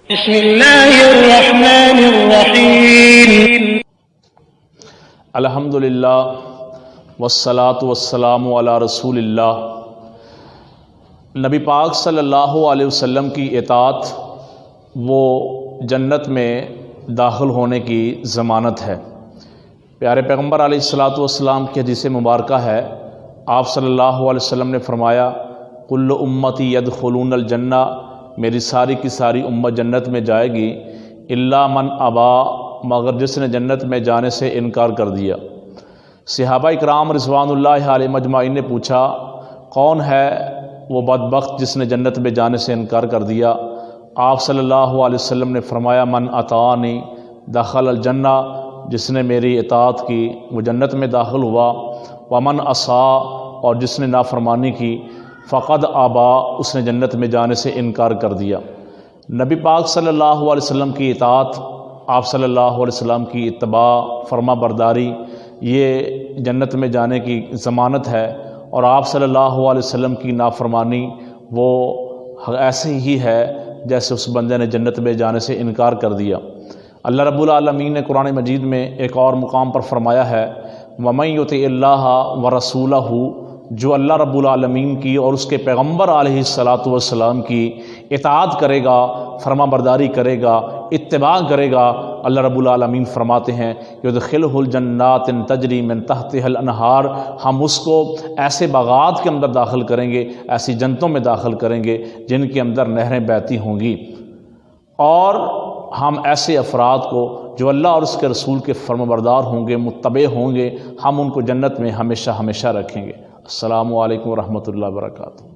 بسم اللہ الرحمن الرحیم الحمدللہ والصلاة والسلام علی رسول اللہ۔ نبی پاک صلی اللہ علیہ وسلم کی اطاعت وہ جنت میں داخل ہونے کی ضمانت ہے۔ پیارے پیغمبر علیہ الصلاۃ والسلام کی حدیث مبارکہ ہے، آپ صلی اللہ علیہ وسلم نے فرمایا کل امتی یدخلون الجنہ، میری ساری کی ساری امت جنت میں جائے گی، الا من ابا، مگر جس نے جنت میں جانے سے انکار کر دیا۔ صحابہ اکرام رضوان اللہ علیہ مجمعین نے پوچھا کون ہے وہ بدبخت جس نے جنت میں جانے سے انکار کر دیا؟ آپ صلی اللہ علیہ وسلم نے فرمایا من اطاعنی دخل الجنہ، جس نے میری اطاعت کی وہ جنت میں داخل ہوا، ومن عصا، اور جس نے نافرمانی کی، فقد آبا، اس نے جنت میں جانے سے انکار کر دیا۔ نبی پاک صلی اللہ علیہ وسلم کی اطاعت، آپ صلی اللہ علیہ وسلم کی اتباع، فرما برداری، یہ جنت میں جانے کی ضمانت ہے، اور آپ صلی اللہ علیہ وسلم کی نافرمانی وہ ایسے ہی ہے جیسے اس بندے نے جنت میں جانے سے انکار کر دیا۔ اللہ رب العالمین نے قرآن مجید میں ایک اور مقام پر فرمایا ہے وَمَن يُطِعِ اللَّهَ وَرَسُولَهُ، جو اللہ رب العالمین کی اور اس کے پیغمبر علیہ الصلاۃ والسلام کی اطاعت کرے گا، فرما برداری کرے گا، اتباع کرے گا، اللہ رب العالمین فرماتے ہیں یدخلہ الجنات تجری من تحتها الانہار، ہم اس کو ایسے باغات کے اندر داخل کریں گے، ایسی جنتوں میں داخل کریں گے جن کے اندر نہریں بہتی ہوں گی، اور ہم ایسے افراد کو جو اللہ اور اس کے رسول کے فرمانبردار ہوں گے، متبع ہوں گے، ہم ان کو جنت میں ہمیشہ ہمیشہ رکھیں گے۔ السلام علیکم ورحمۃ اللہ وبرکاتہ۔